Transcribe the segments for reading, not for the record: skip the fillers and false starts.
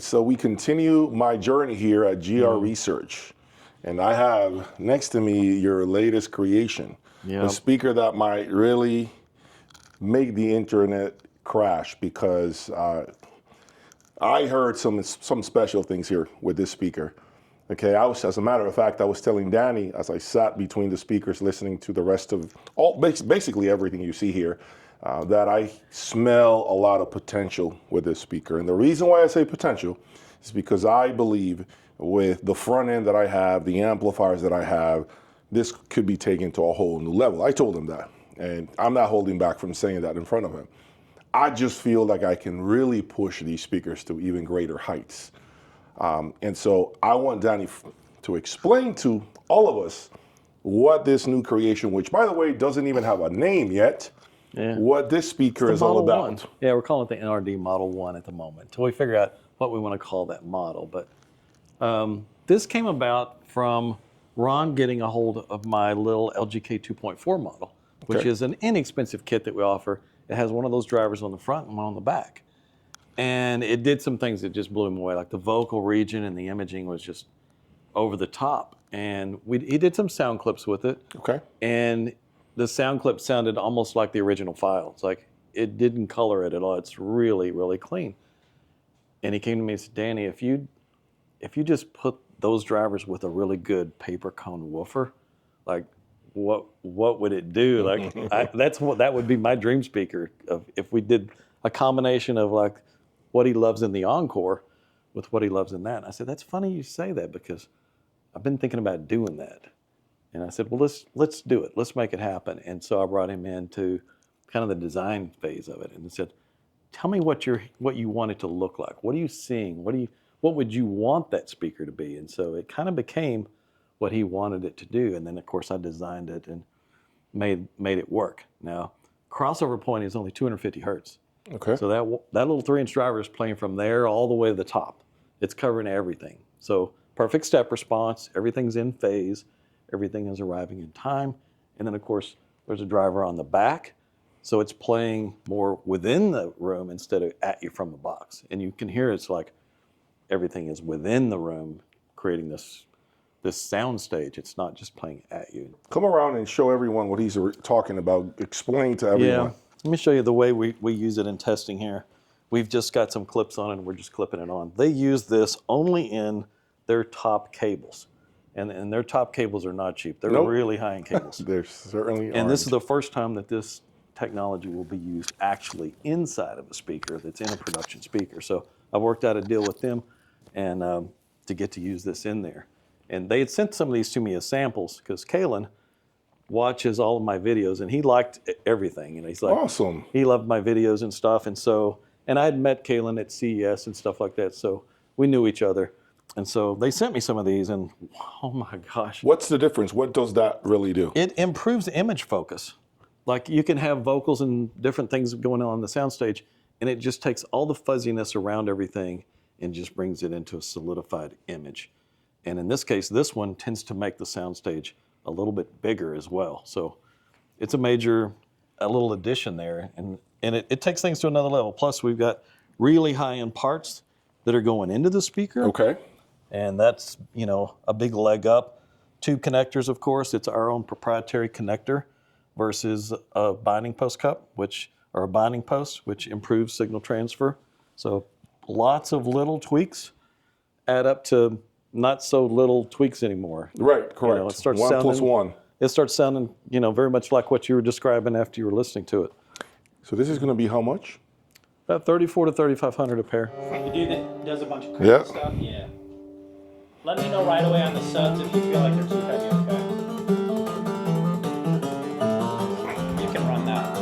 right, so we continue my journey here at GR Research, and I have next to me your latest creation, a speaker that might really make the internet crash, because I heard some special things here with this speaker. Okay, as a matter of fact, I was telling Danny as I sat between the speakers listening to the rest of basically everything you see here, that I smell a lot of potential with this speaker. And the reason why I say potential is because I believe with the front end that I have, the amplifiers that I have, this could be taken to a whole new level. I told him that, and I'm not holding back from saying that in front of him. I just feel like I can really push these speakers to even greater heights. And so I want Danny to explain to all of us what this new creation, which by the way doesn't even have a name yet, what this speaker is all about. One. Yeah, we're calling it the NRD Model 1 at the moment, until we figure out what we want to call that model. But this came about from Ron getting a hold of my little LGK 2.4 model, which is an inexpensive kit that we offer. It has one of those drivers on the front and one on the back. And it did some things that just blew him away, like the vocal region and the imaging was just over the top. And he did some sound clips with it. Okay. And the sound clip sounded almost like the original file. It's like, it didn't color it at all. It's really, really clean. And he came to me and said, Danny, if you just put those drivers with a really good paper cone woofer, like what would it do? Like that would be my dream speaker if we did a combination of like what he loves in the Encore with what he loves in that. And I said, that's funny you say that, because I've been thinking about doing that. And I said, well, let's do it. Let's make it happen. And so I brought him into kind of the design phase of it, and he said, tell me what you want it to look like. What are you seeing? What would you want that speaker to be? And so it kind of became what he wanted it to do. And then of course I designed it and made it work. Now, crossover point is only 250 hertz. Okay. So that little 3-inch driver is playing from there all the way to the top. It's covering everything. So perfect step response, everything's in phase, everything is arriving in time. And then of course, there's a driver on the back. So it's playing more within the room instead of at you from the box. And you can hear it's like everything is within the room, creating this sound stage. It's not just playing at you. Come around and show everyone what he's talking about. Explain to everyone. Yeah. Let me show you the way we use it in testing here. We've just got some clips on it and we're just clipping it on. They use this only in their top cables. And their top cables are not cheap. They're really high-end cables. They're certainly And this is the first time that this technology will be used actually inside of a speaker that's in a production speaker. So I worked out a deal with them and to get to use this in there. And they had sent some of these to me as samples, because Kalen watches all of my videos and he liked everything. And he's like, awesome. He loved my videos and stuff. And I had met Kalen at CES and stuff like that. So we knew each other. And so they sent me some of these and oh my gosh. What's the difference? What does that really do? It improves image focus. Like you can have vocals and different things going on the soundstage, and it just takes all the fuzziness around everything and just brings it into a solidified image. And in this case, this one tends to make the soundstage a little bit bigger as well. So it's a little addition there, and it takes things to another level. Plus we've got really high-end parts that are going into the speaker. Okay. And that's, a big leg up. 2 connectors, of course. It's our own proprietary connector versus a binding post cup, which improves signal transfer. So lots of little tweaks add up to not so little tweaks anymore. Right, correct. It starts 1 plus 1. It starts sounding, very much like what you were describing after you were listening to it. So this is going to be how much? About $3,400 to $3,500 a pair. The dude that does a bunch of crazy stuff? Yeah. Let me know right away on the subs if you feel like they're too heavy, okay? You can run that.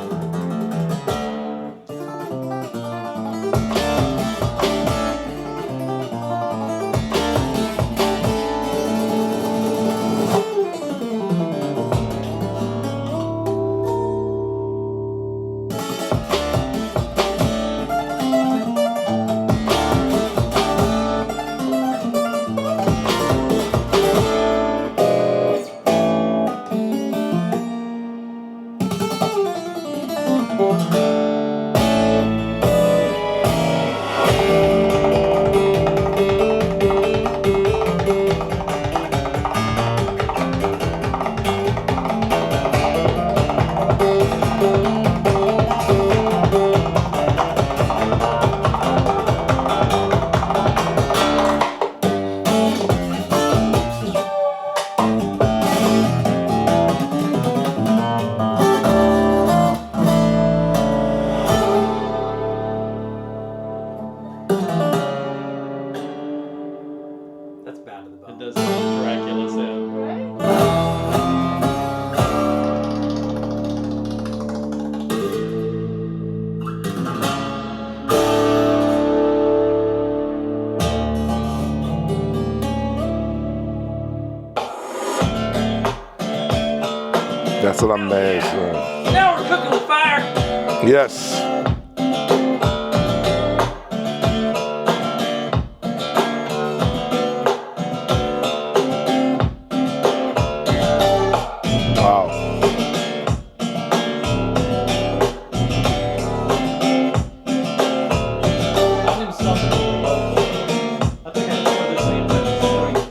That's what I'm amazing. Now we're cooking with fire. Yes. Wow.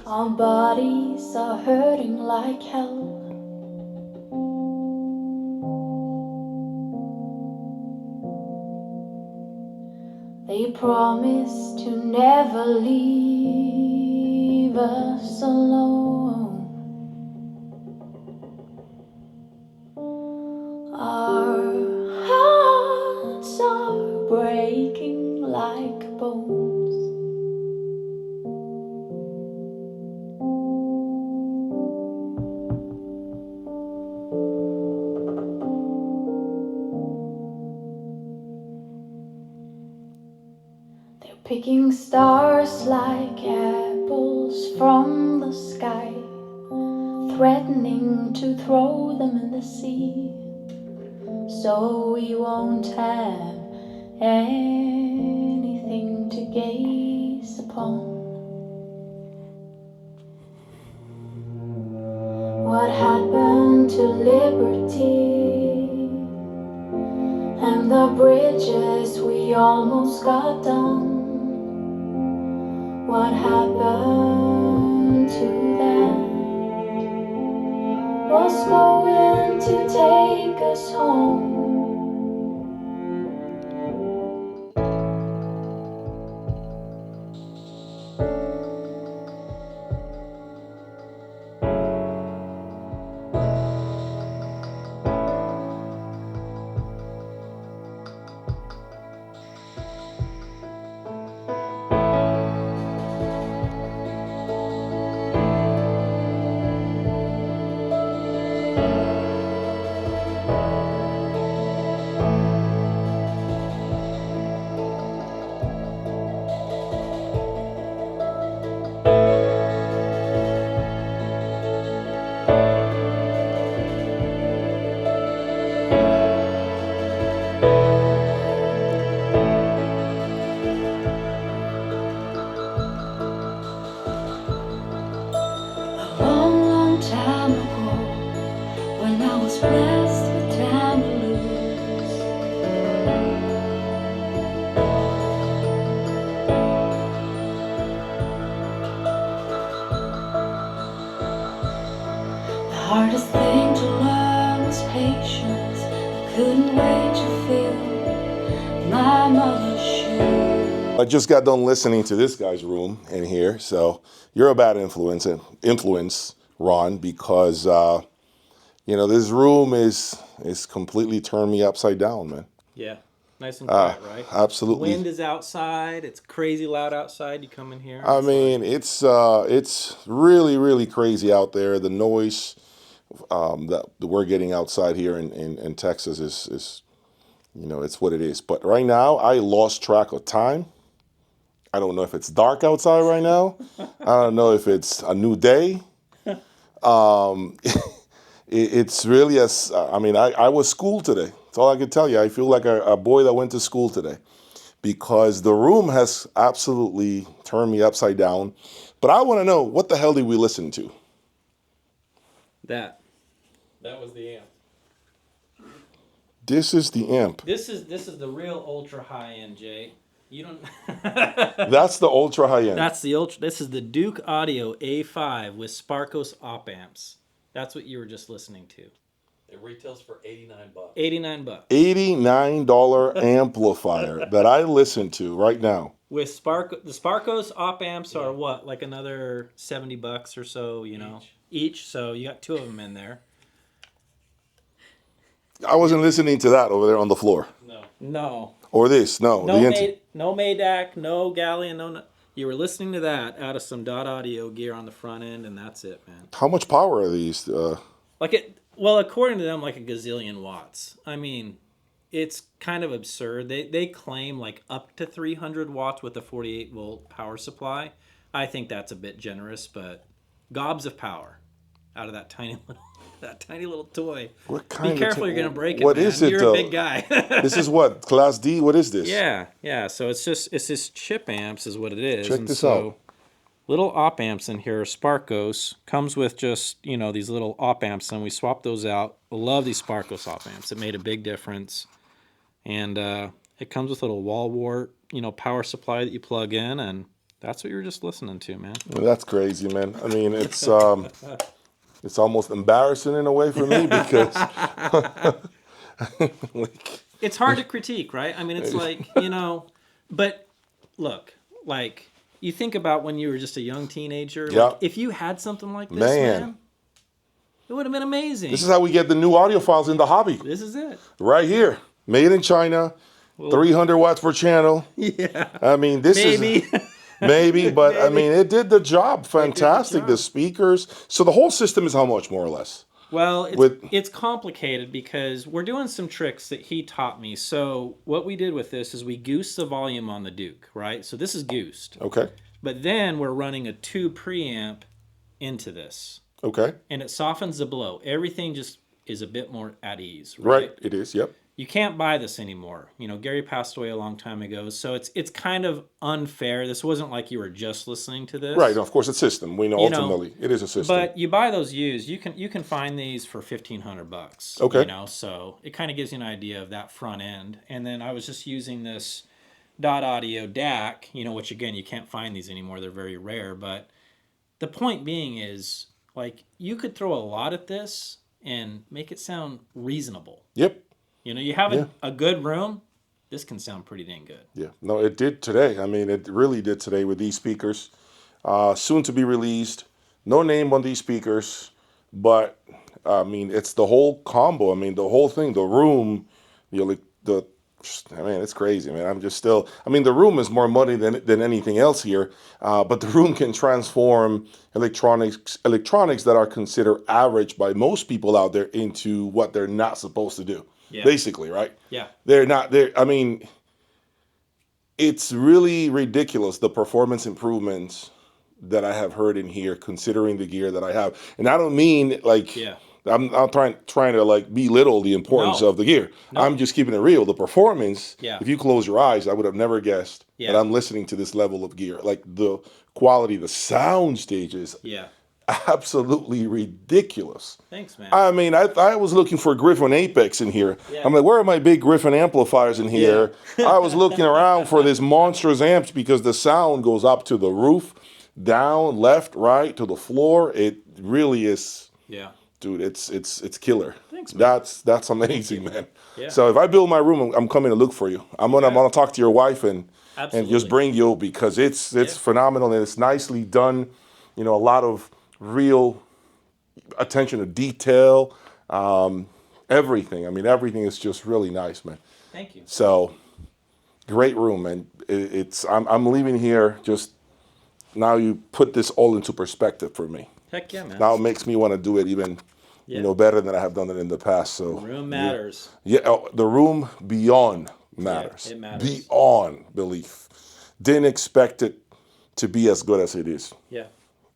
Our bodies are hurting like hell. They promise to never leave us alone. Our hearts are breaking like bones. They're picking stars like apples from the sky, threatening to throw them in the sea, so we won't have anything to gaze upon. What happened to liberty and the bridges we almost got done? What happened to that was going to take us home? Time ago, when I was blessed with tambourines, the hardest thing to learn was patience. I couldn't wait to feel my mother's shoe. I just got done listening to this guy's room in here, so you're a bad influence, Ron, because this room is completely turned me upside down, man. Yeah, nice and quiet, right? Absolutely. Wind is outside. It's crazy loud outside. You come in here. I mean, it's really, really crazy out there. The noise that we're getting outside here in Texas is it's what it is. But right now, I lost track of time. I don't know if it's dark outside right now. I don't know if it's a new day. It's really I was schooled today. That's all I can tell you. I feel like a boy that went to school today, because the room has absolutely turned me upside down. But I want to know, what the hell did we listen to? That was the amp. This is the amp. This is the real ultra high end, Jay. You don't. That's the ultra high end. That's the ultra. This is the Duke Audio A5 with Sparkos op amps. That's what you were just listening to. It retails for $89. $89. $89 amplifier that I listen to right now. With the Sparkos op amps are what, like another $70 or so, each. So you got two of them in there. I wasn't listening to that over there on the floor. No. Or this, no. No Madak, no Galleon, no. You were listening to that out of some Dot Audio gear on the front end, and that's it, man. How much power are these? According to them, like a gazillion watts. I mean, it's kind of absurd. They claim like up to 300 watts with a 48 volt power supply. I think that's a bit generous, but gobs of power out of that tiny little. That tiny little toy. What kind Be careful, of you're going to break it, What man. is it, You're though? a big guy. This is what? Class D? What is this? Yeah. So it's just chip amps is what it is. Check and this so, out. Little op amps in here, Sparkos. Comes with just, these little op amps, and we swapped those out. I love these Sparkos op amps. It made a big difference. And it comes with a little wall wart, power supply that you plug in, and that's what you're just listening to, man. Well, that's crazy, man. I mean, it's almost embarrassing in a way for me because like, it's hard to critique, right? I mean, it's like, but look, like you think about when you were just a young teenager, Yeah. like, if you had something like this, man, it would have been amazing. This is how we get the new audiophiles in the hobby. This is it. Right here. Made in China, 300 watts per channel. Yeah. I mean, this Maybe. is... Maybe, but I mean, it did the job. Fantastic. The speakers. So the whole system is how much, more or less? Well, it's complicated because we're doing some tricks that he taught me. So what we did with this is we goosed the volume on the Duke, right? So this is goosed. Okay. But then we're running a 2 preamp into this. Okay. And it softens the blow. Everything just is a bit more at ease, Right. It is. Yep. You can't buy this anymore. Gary passed away a long time ago, so it's kind of unfair. This wasn't like you were just listening to this. Right. Of course, it's system. We know ultimately it is a system. But you buy those used. You can find these for $1,500. Okay. So it kind of gives you an idea of that front end. And then I was just using this Dot Audio DAC, which again you can't find these anymore. They're very rare. But the point being is, like, you could throw a lot at this and make it sound reasonable. Yep. You have a good room, this can sound pretty dang good. Yeah. No, it did today. I mean, it really did today with these speakers. Soon to be released. No name on these speakers, but I mean, it's the whole combo. I mean, the whole thing, the room, it's crazy, man. I'm just still, I mean, the room is more money than anything else here, but the room can transform electronics that are considered average by most people out there into what they're not supposed to do. Yeah. Basically, right? Yeah. I mean, it's really ridiculous, the performance improvements that I have heard in here, considering the gear that I have. And I don't mean like, I'm trying to like belittle the importance of the gear. No. I'm just keeping it real. The performance, if you close your eyes, I would have never guessed that I'm listening to this level of gear. Like the quality, the sound stages. Yeah. Absolutely ridiculous. Thanks, man. I mean, I was looking for Griffin Apex in here. Yeah. I'm like, where are my big Griffin amplifiers in here? Yeah. I was looking around for this monstrous amps because the sound goes up to the roof, down, left, right, to the floor. It really is. Yeah. Dude, it's killer. Thanks, man. That's amazing, man. Yeah. So if I build my room, I'm coming to look for you. I'm gonna talk to your wife and just bring you because it's phenomenal and it's nicely done. A lot of real attention to detail, everything. I mean, everything is just really nice, man. Thank you. So, great room, man. I'm leaving here just now. You put this all into perspective for me. Heck yeah, man. Now it makes me want to do it even, better than I have done it in the past. So room matters. Yeah, the room beyond matters. Yeah, it matters. Beyond belief. Didn't expect it to be as good as it is. Yeah.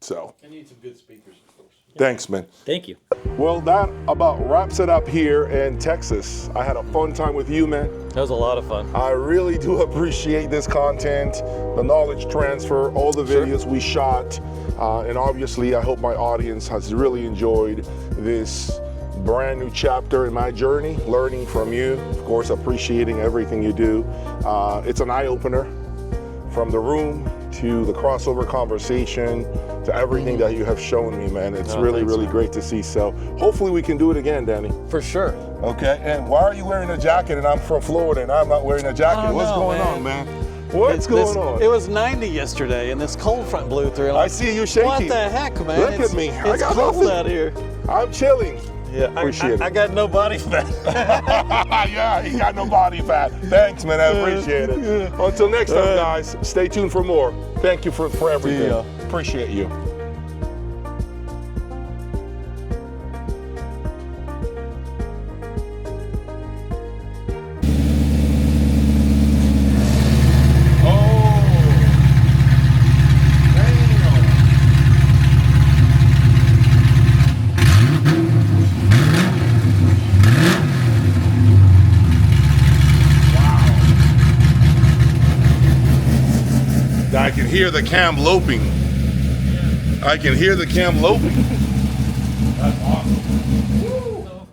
So. I need some good speakers, of course. Thanks, man. Thank you. Well, that about wraps it up here in Texas. I had a fun time with you, man. That was a lot of fun. I really do appreciate this content, the knowledge transfer, all the videos we shot. And obviously, I hope my audience has really enjoyed this brand new chapter in my journey, learning from you, of course, appreciating everything you do. It's an eye-opener from the room to the crossover conversation to everything that you have shown me, man. It's really great to see. So hopefully we can do it again, Danny. For sure. Okay, and why are you wearing a jacket and I'm from Florida and I'm not wearing a jacket? What's going on, man? What's going on? It was 90 yesterday and this cold front blew through. I see you shaking. What the heck, man? Look at me. I It's got cold nothing. out here. I'm chilling. Yeah, Appreciate it. I got no body fat. Yeah, he got no body fat. Thanks, man. I appreciate it. Until next time, guys, stay tuned for more. Thank you for everything. Appreciate you. I can hear the cam loping. I can hear the cam loping. That's awesome. So,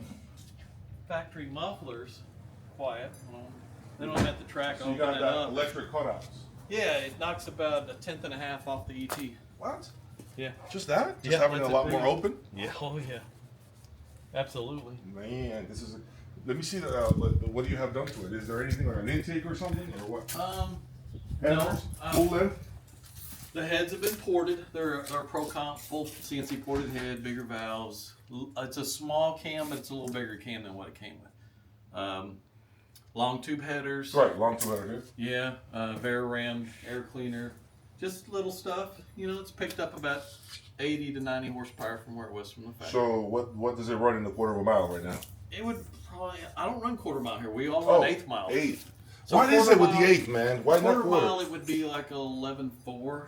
factory mufflers, quiet. They don't have the track So you open got it that up. electric cutouts. Yeah, it knocks about 1/10.5 off the ET. What? Yeah. Just that? Just Yeah, having it a that's lot it. more open? Yeah. Oh yeah. Absolutely. Man, this is. Let me see the. What do you have done to it? Is there anything like an intake or something, or what? Headers? Full length? The heads have been ported. They're Pro Comp, full CNC ported head, bigger valves. It's a small cam, but it's a little bigger cam than what it came with. Long tube headers. Right, long tube header. Yeah, Veraram air cleaner. Just little stuff. It's picked up about 80 to 90 horsepower from where it was from the factory. So what does it run in a quarter of a mile right now? It would probably. I don't run quarter mile here. We all run eighth mile. Eighth. So Why is it with the mile- eighth, man? Why not Quarter mile, quarter? it would be like 11.4,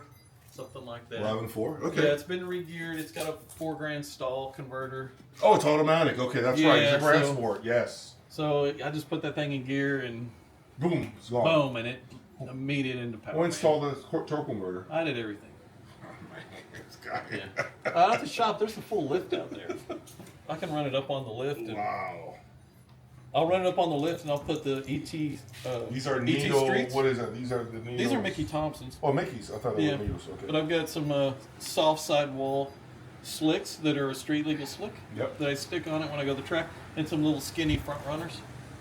something like that. 11.4. Okay. Yeah, it's been re-geared. It's got a 4 grand stall converter. Oh, it's automatic. Okay, that's right. It's a Yeah, grand so- sport. Yes. So I just put that thing in gear and Boom. It's gone. boom, and it immediate into power. Who installed the torque converter? I did everything. This guy. Yeah. At the shop, there's a full lift out there. I can run it up on the lift. And Wow. I'll run it up on the lift, and I'll put the ET. These are ET needle. streets. What is that? These are the needles. These are Mickey Thompsons. Oh, Mickey's. I thought they Yeah. were needles. Okay. But I've got some soft sidewall slicks that are a street legal slick Yep. that I stick on it when I go to the track, and some little skinny front runners.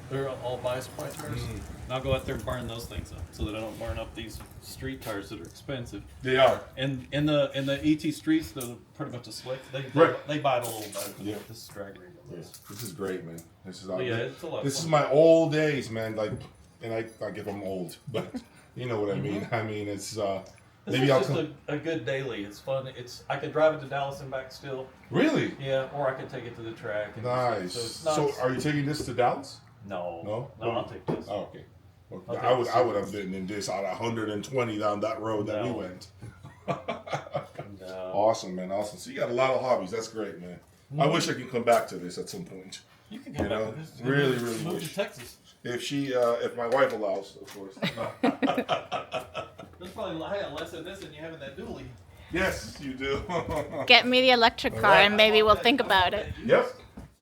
They're all bias ply tires. And I'll go out there and burn those things up so that I don't burn up these street tires that are expensive. They are. And in the ET streets, they're pretty much a slick. They bite a little better. Yeah. This is drag race. This is great, man. This is. Yeah, it's a lot of This is fun. my old days, man. Like, and I give them old, but you know what I mean. I mean, it's. This Maybe is I'll just come. a good daily. It's fun. I could drive it to Dallas and back still. Really? Yeah, or I could take it to the track. And Nice. So, it's not, So, are you taking this to Dallas? no, No? I'll take this. Oh, okay. Well, I'll I would. take I would have been in this at 120 down that road that we No. went. No. Awesome, man. Awesome. So you got a lot of hobbies. That's great, man. I wish I could come back to this at some point. You can come You back know, to this. really, really Move wish. to Texas. If my wife allows, of course. There's probably less of this than you have in that dually. Yes, you do. Get me the electric car and maybe we'll think about it. Yep.